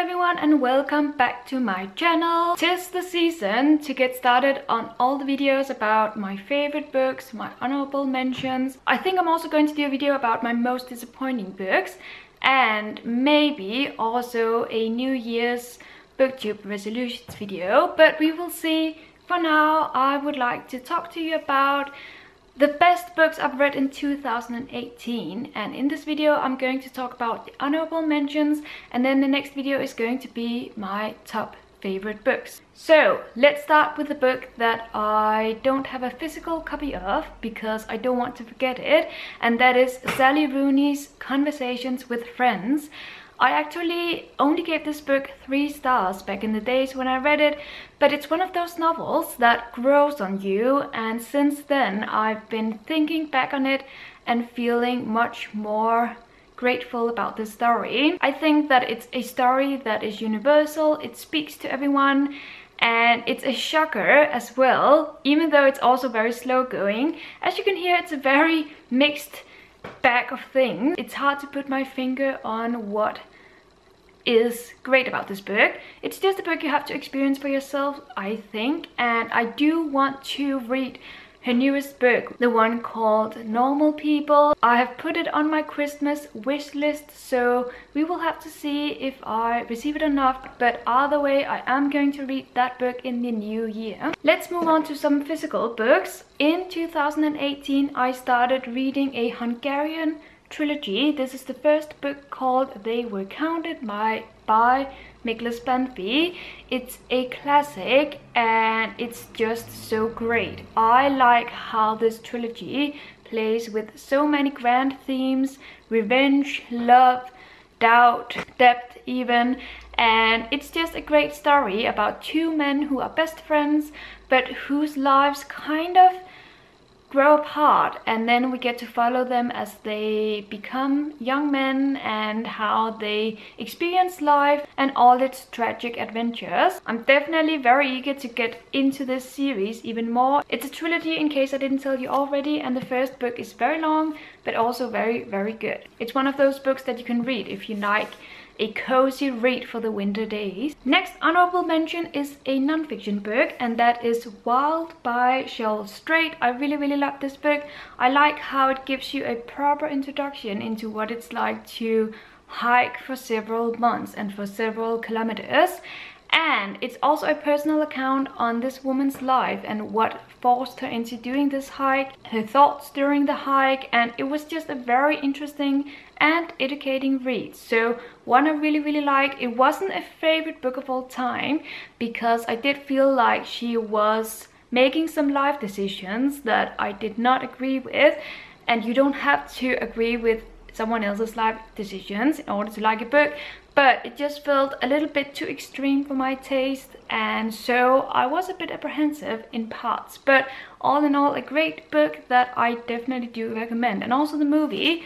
everyone and welcome back to my channel. 'Tis the season to get started on all the videos about my favorite books, my honorable mentions. I think I'm also going to do a video about my most disappointing books and maybe also a New Year's booktube resolutions video, but we will see. For now, I would like to talk to you about the best books I've read in 2018, and in this video I'm going to talk about the honorable mentions, and then the next video is going to be my top favorite books. So let's start with the book that I don't have a physical copy of because I don't want to forget it, and that is Sally Rooney's Conversations with Friends. I actually only gave this book 3 stars back in the days when I read it, but it's one of those novels that grows on you, and since then I've been thinking back on it and feeling much more grateful about this story. I think that it's a story that is universal, it speaks to everyone, and it's a shocker as well, even though it's also very slow going. As you can hear, it's a very mixed bag of things. It's hard to put my finger on what is great about this book. It's just a book you have to experience for yourself, I think, and I do want to read her newest book, the one called Normal People. I have put it on my Christmas wish list, so we will have to see if I receive it or not, but either way I am going to read that book in the new year. Let's move on to some physical books. In 2018 I started reading a Hungarian trilogy. This is the first book called They Were Counted by Miklas Banfi. It's a classic and it's just so great. I like how this trilogy plays with so many grand themes: revenge, love, doubt, depth even, and it's just a great story about 2 men who are best friends but whose lives kind of grow apart, and then we get to follow them as they become young men and how they experience life and all its tragic adventures. I'm definitely very eager to get into this series even more. It's a trilogy, in case I didn't tell you already, and the first book is very long but also very good. It's one of those books that you can read if you like a cozy read for the winter days. Next honorable mention is a non-fiction book, and that is Wild by Cheryl Strait. I really love this book. I like how it gives you a proper introduction into what it's like to hike for several months and for several kilometers. And it's also a personal account on this woman's life and what forced her into doing this hike, her thoughts during the hike, and it was just a very interesting and educating read. So one I really like. It wasn't a favorite book of all time because I did feel like she was making some life decisions that I did not agree with, and you don't have to agree with someone else's life decisions in order to like a book, but it just felt a little bit too extreme for my taste, and so I was a bit apprehensive in parts. But all in all, a great book that I definitely do recommend. And also the movie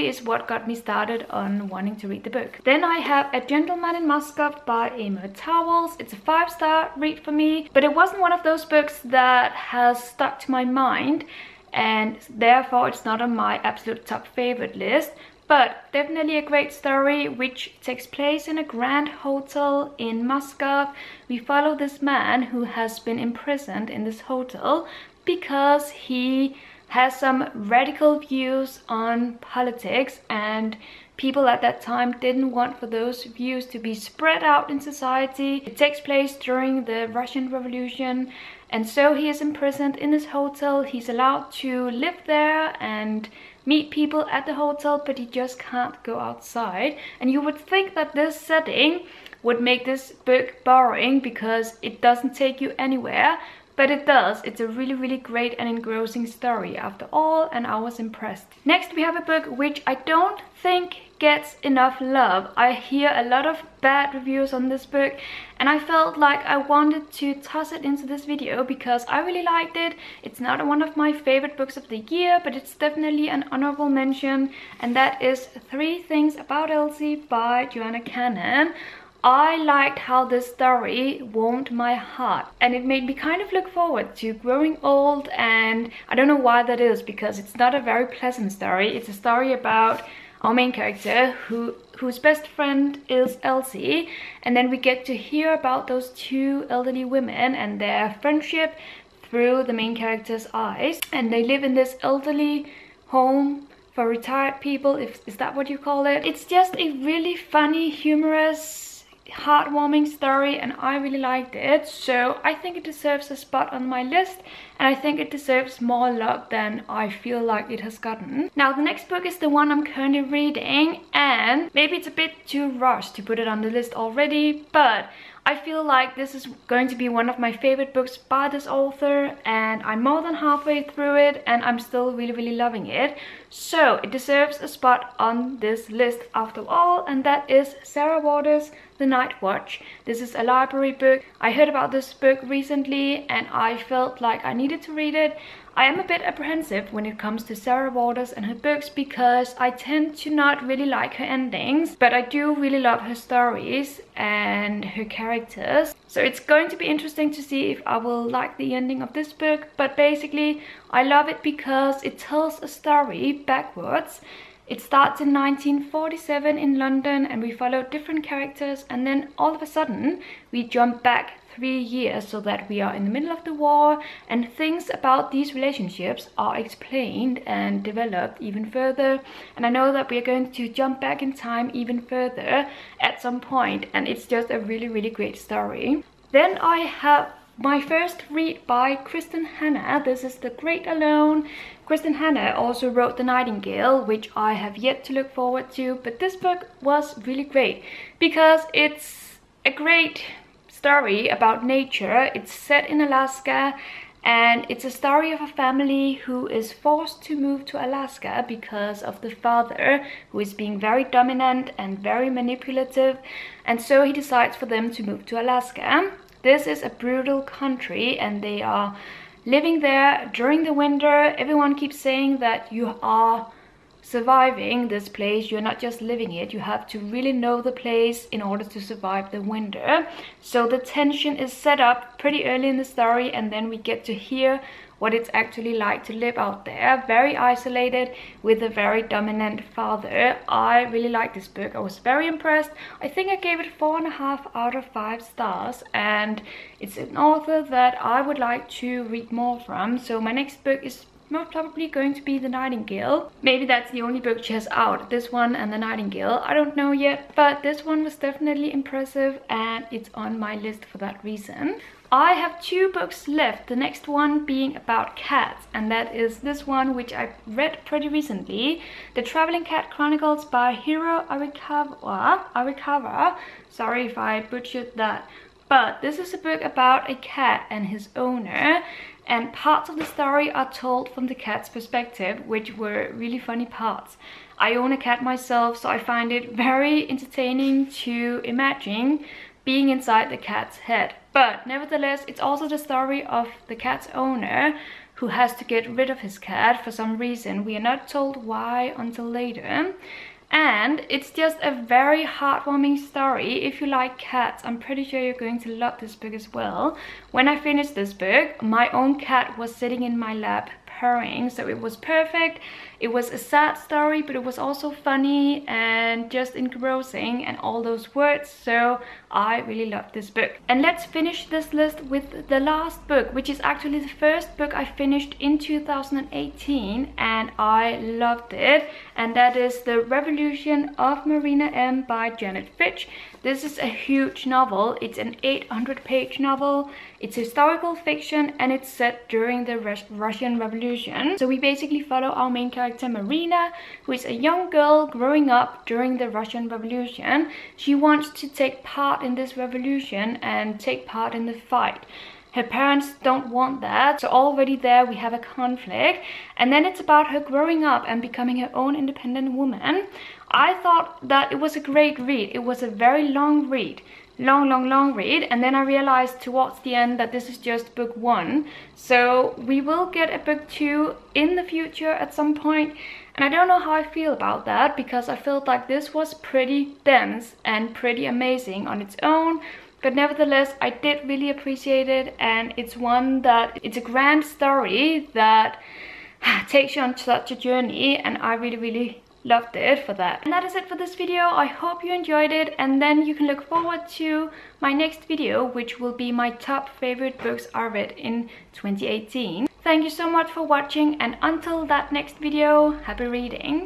is what got me started on wanting to read the book. Then I have A Gentleman in Muscat by Amor Towles. It's a 5-star read for me, but it wasn't one of those books that has stuck to my mind, and therefore it's not on my absolute top favorite list, but definitely a great story which takes place in a grand hotel in Muscat. We follow this man who has been imprisoned in this hotel because he has some radical views on politics, and people at that time didn't want for those views to be spread out in society. It takes place during the Russian Revolution, and so he is imprisoned in this hotel. He's allowed to live there and meet people at the hotel, but he just can't go outside. And you would think that this setting would make this book boring because it doesn't take you anywhere, but it does. It's a really great and engrossing story after all, and I was impressed. Next we have a book which I don't think gets enough love. I hear a lot of bad reviews on this book, and I felt like I wanted to toss it into this video because I really liked it. It's not one of my favorite books of the year, but it's definitely an honorable mention, and that is 3 Things About Elsie by Joanna Cannon. I liked how this story warmed my heart, and it made me kind of look forward to growing old, and I don't know why that is because it's not a very pleasant story. It's a story about our main character, whose best friend is Elsie, and then we get to hear about those two elderly women and their friendship through the main character's eyes. And they live in this elderly home for retired people, is that what you call it? It's just a really funny, humorous, heartwarming story, and I really liked it, so I think it deserves a spot on my list, and I think it deserves more love than I feel like it has gotten. Now the next book is the one I'm currently reading, and maybe it's a bit too rushed to put it on the list already, but I feel like this is going to be one of my favorite books by this author, and I'm more than halfway through it and I'm still really loving it. So it deserves a spot on this list after all, and that is Sarah Waters' The Night Watch. This is a library book. I heard about this book recently and I felt like I needed to read it. I am a bit apprehensive when it comes to Sarah Waters and her books because I tend to not really like her endings, but I do really love her stories and her characters. So it's going to be interesting to see if I will like the ending of this book, but basically I love it because it tells a story backwards. It starts in 1947 in London and we follow different characters, and then all of a sudden we jump back 3 years so that we are in the middle of the war, and things about these relationships are explained and developed even further. And I know that we are going to jump back in time even further at some point, and it's just a really great story. Then I have my first read by Kristen Hanna. This is The Great Alone. Kristen Hanna also wrote The Nightingale, which I have yet to look forward to, but this book was really great because it's a great story about nature. It's set in Alaska, and it's a story of a family who is forced to move to Alaska because of the father, who is being very dominant and very manipulative, and so he decides for them to move to Alaska. This is a brutal country and they are living there during the winter. Everyone keeps saying that you are surviving this place, you're not just living it, you have to really know the place in order to survive the winter. So the tension is set up pretty early in the story, and then we get to hear what it's actually like to live out there, very isolated with a very dominant father. I really like this book. I was very impressed. I think I gave it 4.5 out of 5 stars, and it's an author that I would like to read more from. So my next book is most probably going to be The Nightingale. Maybe that's the only book she has out, this one and The Nightingale. I don't know yet, but this one was definitely impressive and it's on my list for that reason. I have 2 books left, the next one being about cats, and that is this one, which I read pretty recently, The Traveling Cat Chronicles by Hiro Arikawa. Sorry if I butchered that. But this is a book about a cat and his owner, and parts of the story are told from the cat's perspective, which were really funny parts. I own a cat myself, so I find it very entertaining to imagine being inside the cat's head. But nevertheless, it's also the story of the cat's owner who has to get rid of his cat for some reason. We are not told why until later. And it's just a very heartwarming story. If you like cats, I'm pretty sure you're going to love this book as well. When I finished this book, my own cat was sitting in my lap purring, so it was perfect. It was a sad story, but it was also funny and just engrossing and all those words, so I really loved this book. And let's finish this list with the last book, which is actually the first book I finished in 2018 and I loved it, and that is The Revolution of Marina M by Janet Fitch. This is a huge novel. It's an 800-page novel. It's historical fiction and it's set during the Russian Revolution. So we basically follow our main character Marina, who is a young girl growing up during the Russian Revolution. She wants to take part in this revolution and take part in the fight. Her parents don't want that, so already there we have a conflict. And then it's about her growing up and becoming her own independent woman. I thought that it was a great read. It was a very long read. Long read, and then I realized towards the end that this is just book 1. So we will get a book 2 in the future at some point, and I don't know how I feel about that, because I felt like this was pretty dense and pretty amazing on its own. But nevertheless, I did really appreciate it, and it's a grand story that takes you on such a journey, and I really loved it for that. And that is it for this video. I hope you enjoyed it, and then you can look forward to my next video, which will be my top favorite books I read in 2018. Thank you so much for watching, and until that next video, happy reading!